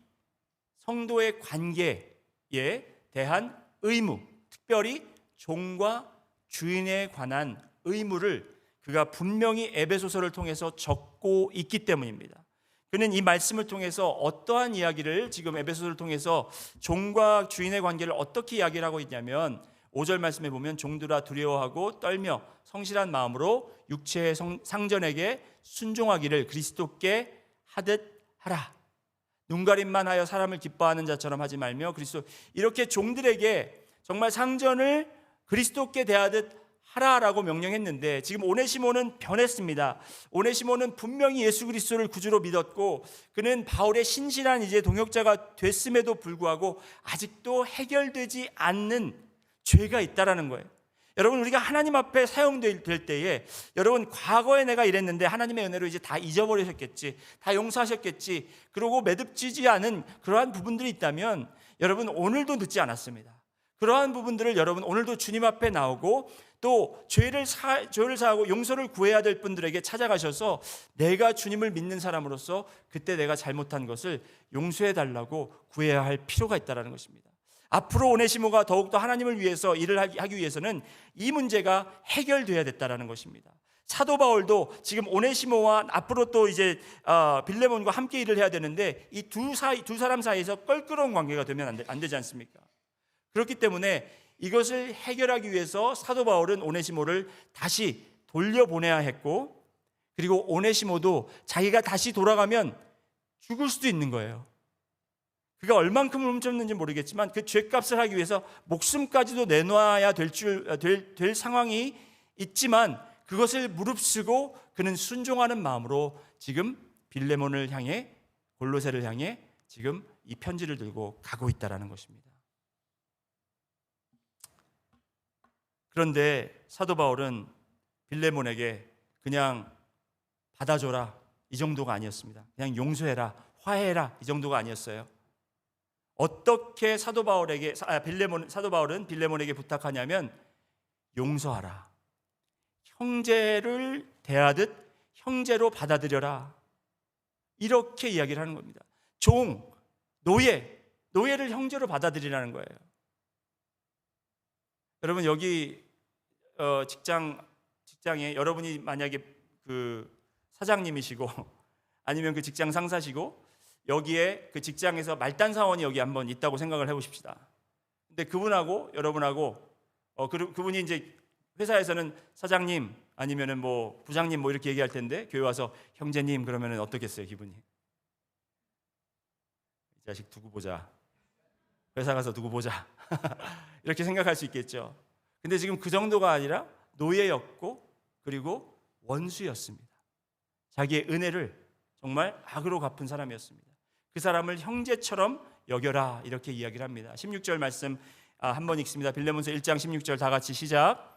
성도의 관계에 대한 의무, 특별히 종과 주인에 관한 의무를 그가 분명히 에베소서를 통해서 적고 있기 때문입니다. 그는 이 말씀을 통해서 어떠한 이야기를 지금 에베소서를 통해서 종과 주인의 관계를 어떻게 이야기를 하고 있냐면 5절 말씀에 보면 종들아 두려워하고 떨며 성실한 마음으로 육체의 상전에게 순종하기를 그리스도께 하듯 하라. 눈가림만 하여 사람을 기뻐하는 자처럼 하지 말며 이렇게 종들에게 정말 상전을 그리스도께 대하듯 하라라고 명령했는데 지금 오네시모는 변했습니다. 오네시모는 분명히 예수 그리스도를 구주로 믿었고 그는 바울의 신실한 이제 동역자가 됐음에도 불구하고 아직도 해결되지 않는 죄가 있다라는 거예요. 여러분 우리가 하나님 앞에 사용될 때에 여러분 과거에 내가 이랬는데 하나님의 은혜로 이제 다 잊어버리셨겠지, 다 용서하셨겠지, 그러고 매듭지지 않은 그러한 부분들이 있다면 여러분 오늘도 늦지 않았습니다. 그러한 부분들을 여러분 오늘도 주님 앞에 나오고 또 죄를 사하고 용서를 구해야 될 분들에게 찾아가셔서 내가 주님을 믿는 사람으로서 그때 내가 잘못한 것을 용서해 달라고 구해야 할 필요가 있다는 것입니다. 앞으로 오네시모가 더욱더 하나님을 위해서 일을 하기 위해서는 이 문제가 해결돼야 됐다는 것입니다. 사도 바울도 지금 오네시모와 앞으로 또 이제 빌레몬과 함께 일을 해야 되는데 이 두 사람 사이에서 껄끄러운 관계가 되면 안 되지 않습니까? 그렇기 때문에 이것을 해결하기 위해서 사도 바울은 오네시모를 다시 돌려보내야 했고 그리고 오네시모도 자기가 다시 돌아가면 죽을 수도 있는 거예요. 그가 얼만큼을 훔쳤는지 모르겠지만 그 죄값을 하기 위해서 목숨까지도 내놔야 될 상황이 있지만 그것을 무릅쓰고 그는 순종하는 마음으로 지금 빌레몬을 향해 골로새를 향해 지금 이 편지를 들고 가고 있다는 것입니다. 그런데 사도 바울은 빌레몬에게 그냥 받아줘라 이 정도가 아니었습니다. 그냥 용서해라, 화해해라 이 정도가 아니었어요. 어떻게 사도 바울은 빌레몬에게 부탁하냐면 용서하라. 형제를 대하듯 형제로 받아들여라. 이렇게 이야기를 하는 겁니다. 노예를 형제로 받아들이라는 거예요. 여러분 여기 직장에 여러분이 만약에 그 사장님이시고 아니면 그 직장 상사시고 여기에 그 직장에서 말단 사원이 여기 한번 있다고 생각을 해보십시다. 근데 그분하고 여러분하고 그분이 이제 회사에서는 사장님 아니면은 뭐 부장님 뭐 이렇게 얘기할 텐데 교회 와서 형제님 그러면은 어떻겠어요 기분이? 이 자식 두고 보자. 회사 가서 두고 보자. 이렇게 생각할 수 있겠죠. 근데 지금 그 정도가 아니라 노예였고 그리고 원수였습니다. 자기의 은혜를 정말 악으로 갚은 사람이었습니다. 그 사람을 형제처럼 여겨라 이렇게 이야기를 합니다. 16절 말씀 한번 읽습니다. 빌레몬서 1장 16절 다 같이 시작.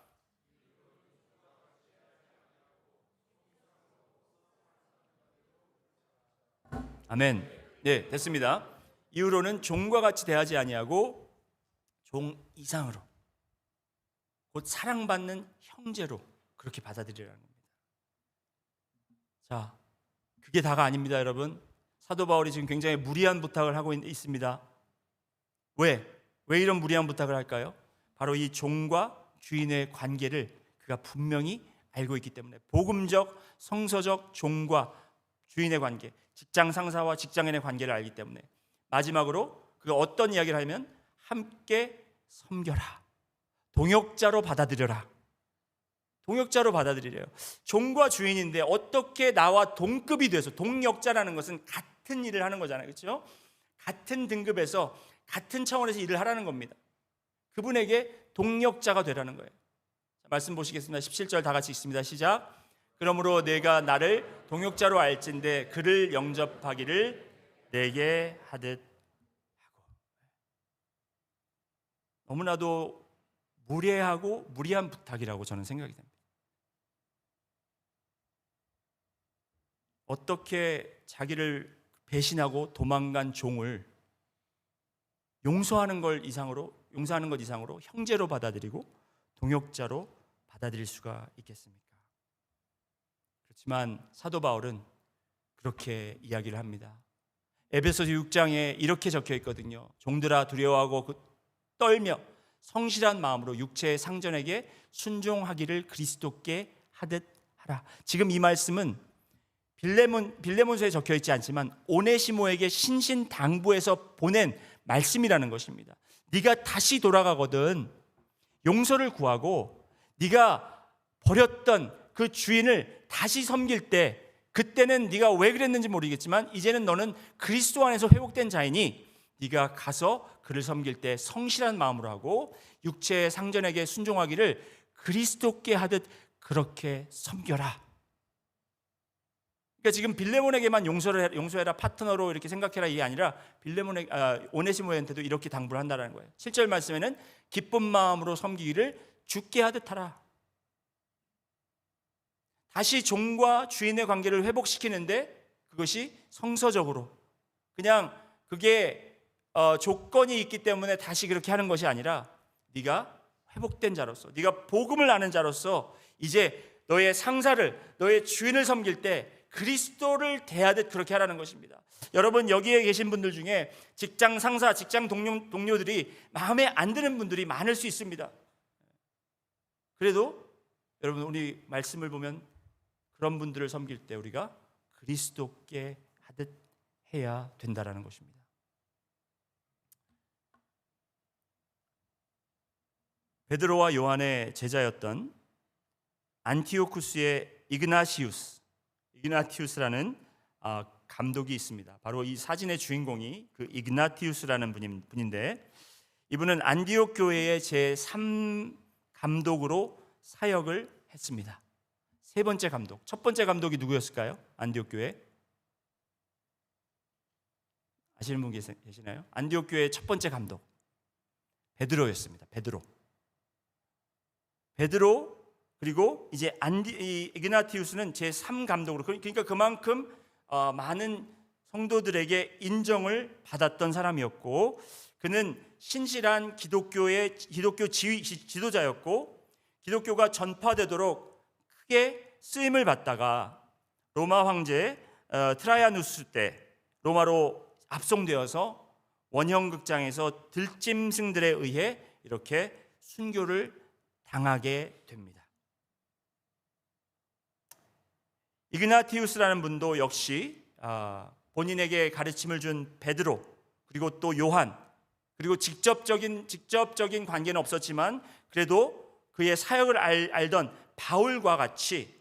아멘. 네, 됐습니다. 이후로는 종과 같이 대하지 아니하고 종 이상으로 곧 사랑받는 형제로 그렇게 받아들이라는 겁니다. 자, 그게 다가 아닙니다, 여러분. 사도 바울이 지금 굉장히 무리한 부탁을 하고 있습니다. 왜 이런 무리한 부탁을 할까요? 바로 이 종과 주인의 관계를 그가 분명히 알고 있기 때문에, 복음적, 성서적 종과 주인의 관계, 직장 상사와 직장인의 관계를 알기 때문에, 마지막으로 그가 어떤 이야기를 하면 함께 섬겨라, 동역자로 받아들여라. 동역자로 받아들이래요. 종과 주인인데 어떻게 나와 동급이 돼서, 동역자라는 것은 같은 일을 하는 거잖아요, 그렇죠? 같은 등급에서 같은 차원에서 일을 하라는 겁니다. 그분에게 동역자가 되라는 거예요. 말씀 보시겠습니다. 17절 다 같이 읽습니다. 시작. 그러므로 내가 나를 동역자로 알진대 그를 영접하기를 내게 하듯 하고. 너무나도 무례하고 무리한 부탁이라고 저는 생각이 됩니다. 어떻게 자기를 배신하고 도망간 종을 용서하는 것 이상으로 형제로 받아들이고 동역자로 받아들일 수가 있겠습니까? 그렇지만 사도 바울은 그렇게 이야기를 합니다. 에베소서 6장에 이렇게 적혀 있거든요. 종들아 두려워하고 떨며 성실한 마음으로 육체의 상전에게 순종하기를 그리스도께 하듯 하라. 지금 이 말씀은 빌레몬서에 적혀 있지 않지만 오네시모에게 신신당부해서 보낸 말씀이라는 것입니다. 네가 다시 돌아가거든 용서를 구하고 네가 버렸던 그 주인을 다시 섬길 때, 그때는 네가 왜 그랬는지 모르겠지만 이제는 너는 그리스도 안에서 회복된 자이니 네가 가서 그를 섬길 때 성실한 마음으로 하고 육체의 상전에게 순종하기를 그리스도께 하듯 그렇게 섬겨라. 그러니까 지금 빌레몬에게만 용서해라, 파트너로 이렇게 생각해라, 이게 아니라 오네시모한테도 이렇게 당부를 한다는 거예요. 7절 말씀에는 기쁜 마음으로 섬기기를 주께 하듯 하라. 다시 종과 주인의 관계를 회복시키는데 그것이 성서적으로, 그냥 그게 조건이 있기 때문에 다시 그렇게 하는 것이 아니라 네가 회복된 자로서, 네가 복음을 아는 자로서 이제 너의 상사를, 너의 주인을 섬길 때 그리스도를 대하듯 그렇게 하라는 것입니다. 여러분, 여기에 계신 분들 중에 직장 상사, 직장 동료들이 마음에 안 드는 분들이 많을 수 있습니다. 그래도 여러분, 우리 말씀을 보면 그런 분들을 섬길 때 우리가 그리스도께 하듯 해야 된다라는 것입니다. 베드로와 요한의 제자였던 안티오쿠스의 이그나티우스라는 감독이 있습니다. 바로 이 사진의 주인공이 그 이그나티우스라는 분인데, 이분은 안디옥 교회의 제3 감독으로 사역을 했습니다. 세 번째 감독. 첫 번째 감독이 누구였을까요? 안디옥 교회 아시는 분 계시나요? 안디옥 교회의 첫 번째 감독 베드로였습니다. 베드로 그리고 이제 이그나티우스는 제3 감독으로, 그러니까 그만큼 많은 성도들에게 인정을 받았던 사람이었고, 그는 신실한 기독교 지도자였고, 기독교가 전파되도록 크게 쓰임을 받다가 로마 황제 트라이아누스 때 로마로 압송되어서 원형극장에서 들짐승들에 의해 이렇게 순교를 당하게 됩니다. 이그나티우스라는 분도 역시 본인에게 가르침을 준 베드로, 그리고 또 요한, 그리고 직접적인 관계는 없었지만 그래도 그의 사역을 알던 바울과 같이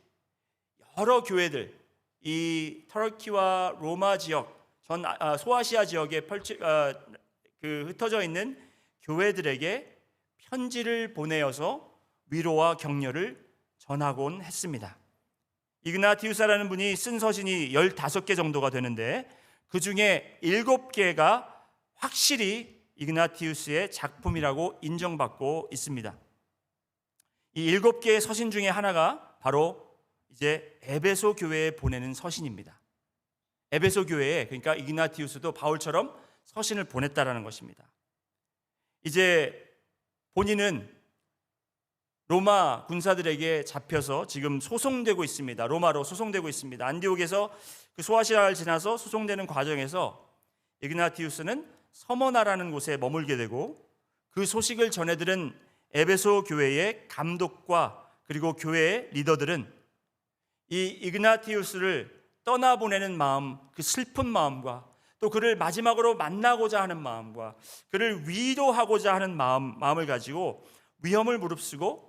여러 교회들, 이 터키와 로마 지역, 전 소아시아 지역에 흩어져 있는 교회들에게 편지를 보내어서 위로와 격려를 전하곤 했습니다. 이그나티우스라는 분이 쓴 서신이 15개 정도가 되는데 그 중에 7개가 확실히 이그나티우스의 작품이라고 인정받고 있습니다. 이 7개의 서신 중에 하나가 바로 이제 에베소 교회에 보내는 서신입니다. 에베소 교회에, 그러니까 이그나티우스도 바울처럼 서신을 보냈다라는 것입니다. 이제 본인은 로마 군사들에게 잡혀서 지금 소송되고 있습니다. 로마로 소송되고 있습니다. 안디옥에서 그 소아시아를 지나서 소송되는 과정에서 이그나티우스는 서머나라는 곳에 머물게 되고, 그 소식을 전해들은 에베소 교회의 감독과 그리고 교회의 리더들은 이 이그나티우스를 떠나보내는 마음, 그 슬픈 마음과 또 그를 마지막으로 만나고자 하는 마음과 그를 위로하고자 하는 마음을 가지고 위험을 무릅쓰고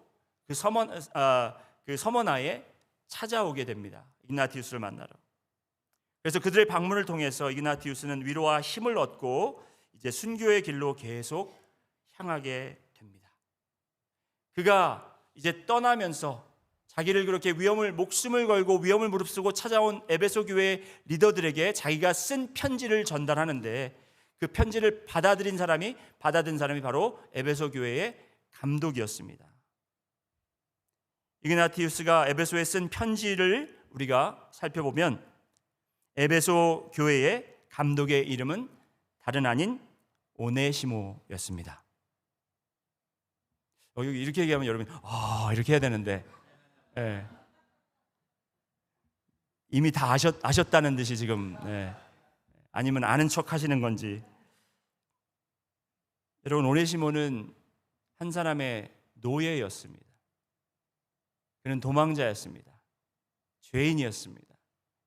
그 서머나에 찾아오게 됩니다. 이그나티우스를 만나러. 그래서 그들의 방문을 통해서 이그나티우스는 위로와 힘을 얻고 이제 순교의 길로 계속 향하게 됩니다. 그가 이제 떠나면서 자기를 그렇게 목숨을 걸고 위험을 무릅쓰고 찾아온 에베소 교회 리더들에게 자기가 쓴 편지를 전달하는데, 그 편지를 받아들인 사람이 바로 에베소 교회의 감독이었습니다. 이그나티우스가 에베소에 쓴 편지를 우리가 살펴보면 에베소 교회의 감독의 이름은 다른 아닌 오네시모였습니다. 이렇게 얘기하면 여러분 이렇게 해야 되는데, 예. 이미 다 아셨다는 듯이 지금, 아니면 아는 척 하시는 건지. 여러분, 오네시모는 한 사람의 노예였습니다. 그는 도망자였습니다. 죄인이었습니다.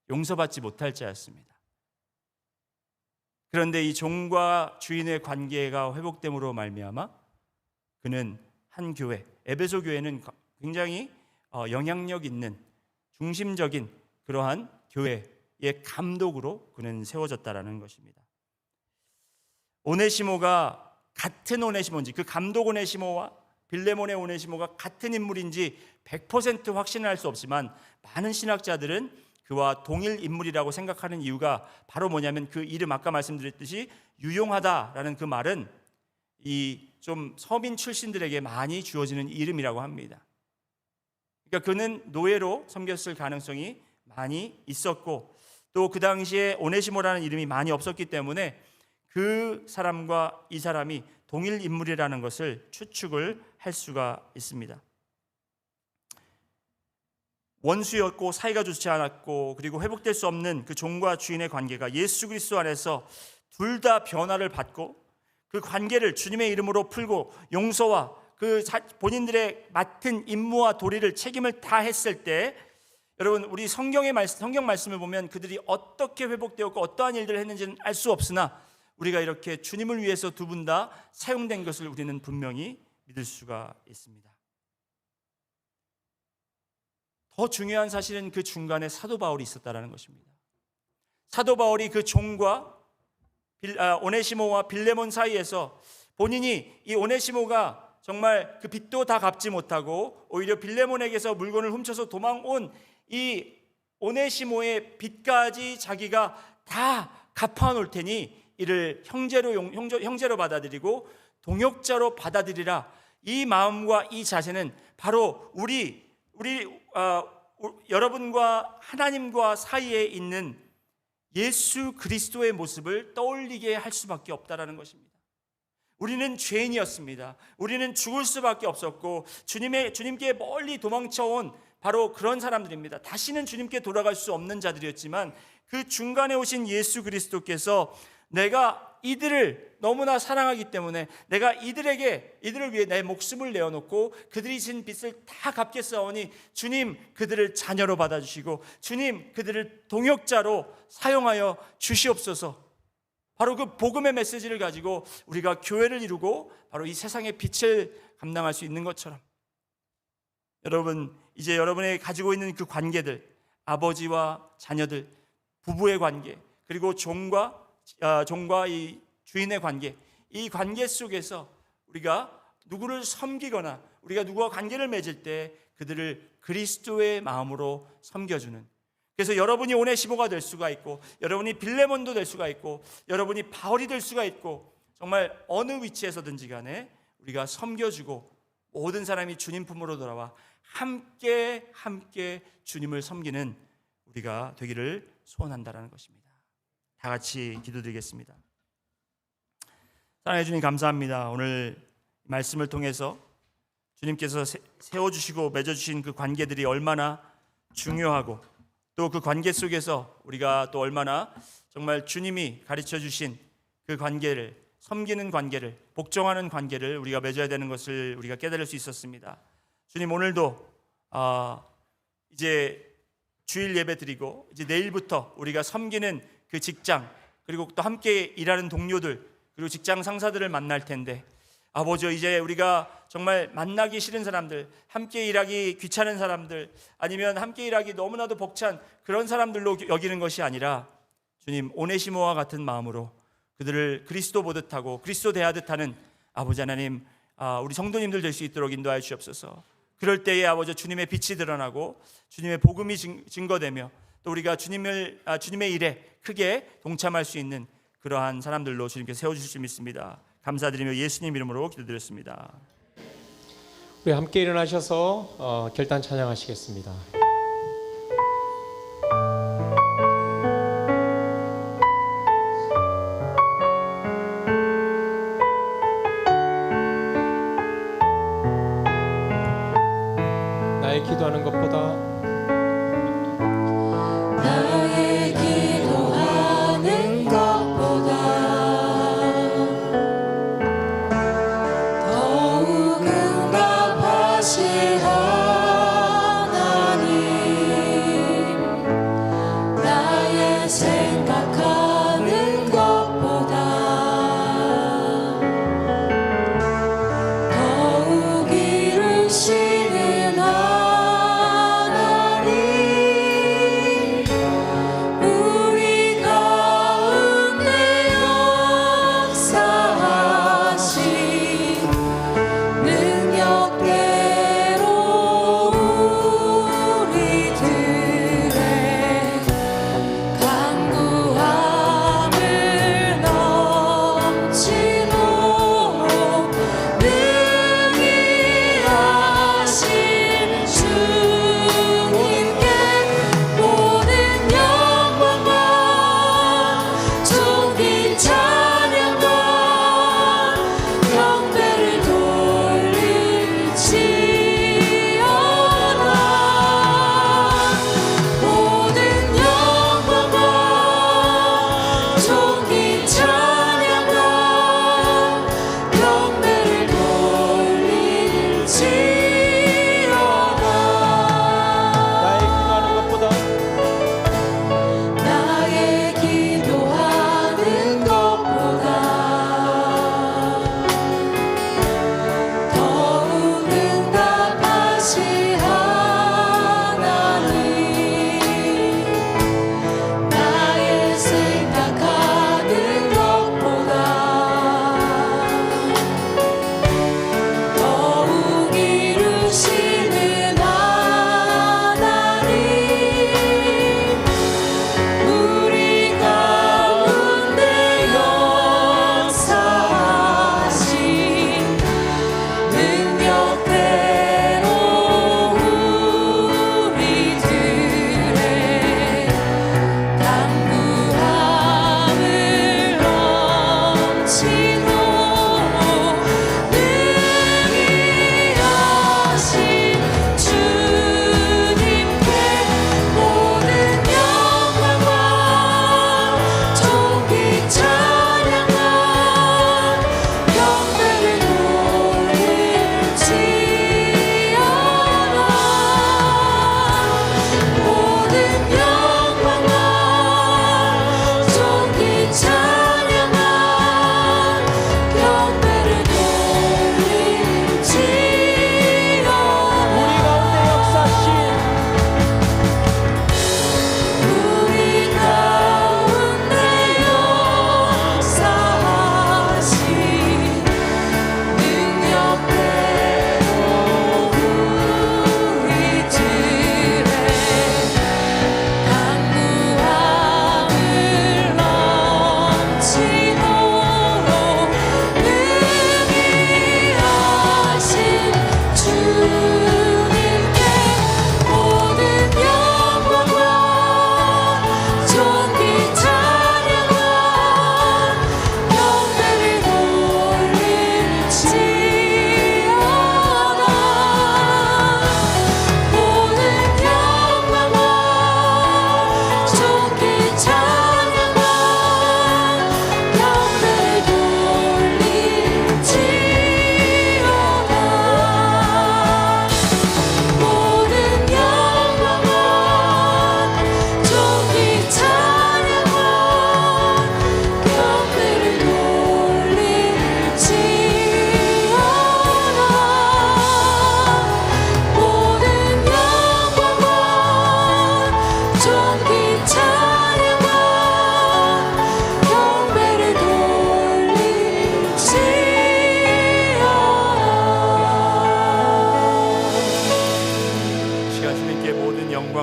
용서받지 못할 자였습니다. 그런데 이 종과 주인의 관계가 회복됨으로 말미암아 그는 한 교회, 에베소 교회는 굉장히 영향력 있는 중심적인 그러한 교회의 감독으로 그는 세워졌다라는 것입니다. 오네시모가 같은 오네시모인지, 그 감독 오네시모와 빌레몬의 오네시모가 같은 인물인지 100% 확신할 수 없지만, 많은 신학자들은 그와 동일 인물이라고 생각하는 이유가 바로 뭐냐면, 그 이름 아까 말씀드렸듯이 유용하다라는 그 말은 이 좀 서민 출신들에게 많이 주어지는 이름이라고 합니다. 그러니까 그는 노예로 섬겼을 가능성이 많이 있었고, 또 그 당시에 오네시모라는 이름이 많이 없었기 때문에 그 사람과 이 사람이 동일 인물이라는 것을 추측을 할 수가 있습니다. 원수였고 사이가 좋지 않았고, 그리고 회복될 수 없는 그 종과 주인의 관계가 예수 그리스도 안에서 둘 다 변화를 받고, 그 관계를 주님의 이름으로 풀고 용서와 그 본인들의 맡은 임무와 도리를 책임을 다 했을 때, 여러분, 우리 성경 말씀을 보면 그들이 어떻게 회복되었고 어떠한 일들을 했는지는 알 수 없으나, 우리가 이렇게 주님을 위해서 두 분 다 사용된 것을 우리는 분명히 믿을 수가 있습니다. 더 중요한 사실은 그 중간에 사도 바울이 있었다는 것입니다. 사도 바울이 그 종과 오네시모와 빌레몬 사이에서 본인이 이 오네시모가 정말 그 빚도 다 갚지 못하고 오히려 빌레몬에게서 물건을 훔쳐서 도망온 이 오네시모의 빚까지 자기가 다 갚아놓을 테니 이를 형제로 받아들이고 동역자로 받아들이라, 이 마음과 이 자세는 바로 우리 여러분과 하나님과 사이에 있는 예수 그리스도의 모습을 떠올리게 할 수밖에 없다라는 것입니다. 우리는 죄인이었습니다. 우리는 죽을 수밖에 없었고 주님께 멀리 도망쳐온 바로 그런 사람들입니다. 다시는 주님께 돌아갈 수 없는 자들이었지만, 그 중간에 오신 예수 그리스도께서 내가 이들을 너무나 사랑하기 때문에 내가 이들을 위해 내 목숨을 내어놓고 그들이 진 빚을 다 갚겠사오니 주님 그들을 자녀로 받아주시고 주님 그들을 동역자로 사용하여 주시옵소서. 바로 그 복음의 메시지를 가지고 우리가 교회를 이루고 바로 이 세상의 빛을 감당할 수 있는 것처럼, 여러분, 이제 여러분이 가지고 있는 그 관계들, 아버지와 자녀들, 부부의 관계, 그리고 종과 이 주인의 관계, 이 관계 속에서 우리가 누구를 섬기거나 우리가 누구와 관계를 맺을 때 그들을 그리스도의 마음으로 섬겨주는, 그래서 여러분이 오네시모가 될 수가 있고, 여러분이 빌레몬도 될 수가 있고, 여러분이 바울이 될 수가 있고, 정말 어느 위치에서든지 간에 우리가 섬겨주고 모든 사람이 주님 품으로 돌아와 함께 주님을 섬기는 우리가 되기를 소원한다라는 것입니다. 다 같이 기도드리겠습니다. 사랑해 주님 감사합니다. 오늘 말씀을 통해서 주님께서 세워주시고 맺어주신 그 관계들이 얼마나 중요하고 또 그 관계 속에서 우리가 또 얼마나 정말 주님이 가르쳐 주신 그 관계를, 섬기는 관계를, 복종하는 관계를 우리가 맺어야 되는 것을 우리가 깨달을 수 있었습니다. 주님, 오늘도 이제 주일 예배 드리고 이제 내일부터 우리가 섬기는 그 직장, 그리고 또 함께 일하는 동료들, 그리고 직장 상사들을 만날 텐데, 아버지, 이제 우리가 정말 만나기 싫은 사람들, 함께 일하기 귀찮은 사람들, 아니면 함께 일하기 너무나도 벅찬 그런 사람들로 여기는 것이 아니라 주님, 오네시모와 같은 마음으로 그들을 그리스도 보듯 하고 그리스도 대하듯 하는 아버지 하나님, 우리 성도님들 될 수 있도록 인도하여 주옵소서. 그럴 때에 아버지, 주님의 빛이 드러나고 주님의 복음이 증거되며 또 우리가 주님의 일에 크게 동참할 수 있는 그러한 사람들로 주님께서 세워주실 줄 믿습니다. 감사드리며 예수님 이름으로 기도드렸습니다. 우리 함께 일어나셔서 결단 찬양하시겠습니다. 나의 기도하는 것보다 더욱 이루시는 하나님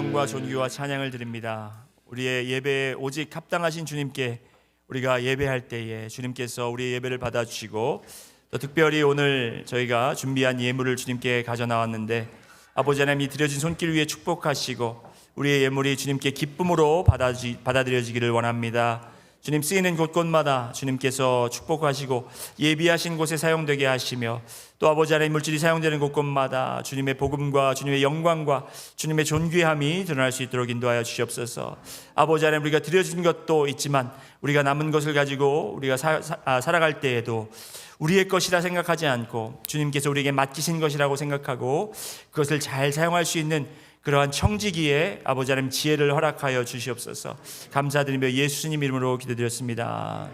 영광과 존귀와 찬양을 드립니다. 우리의 예배에 오직 합당하신 주님께 우리가 예배할 때에 주님께서 우리의 예배를 받아주시고, 또 특별히 오늘 저희가 준비한 예물을 주님께 가져나왔는데 아버지 하나님, 이 드려진 손길 위에 축복하시고 우리의 예물이 주님께 기쁨으로 받아들여지기를 원합니다. 주님, 쓰이는 곳곳마다 주님께서 축복하시고 예비하신 곳에 사용되게 하시며, 또 아버지 하나님, 물질이 사용되는 곳곳마다 주님의 복음과 주님의 영광과 주님의 존귀함이 드러날 수 있도록 인도하여 주시옵소서. 아버지 하나님, 우리가 드려진 것도 있지만 우리가 남은 것을 가지고 우리가 살아갈 때에도 우리의 것이라 생각하지 않고 주님께서 우리에게 맡기신 것이라고 생각하고 그것을 잘 사용할 수 있는 그러한 청지기에 아버지 하나님 지혜를 허락하여 주시옵소서. 감사드리며 예수님 이름으로 기도드렸습니다.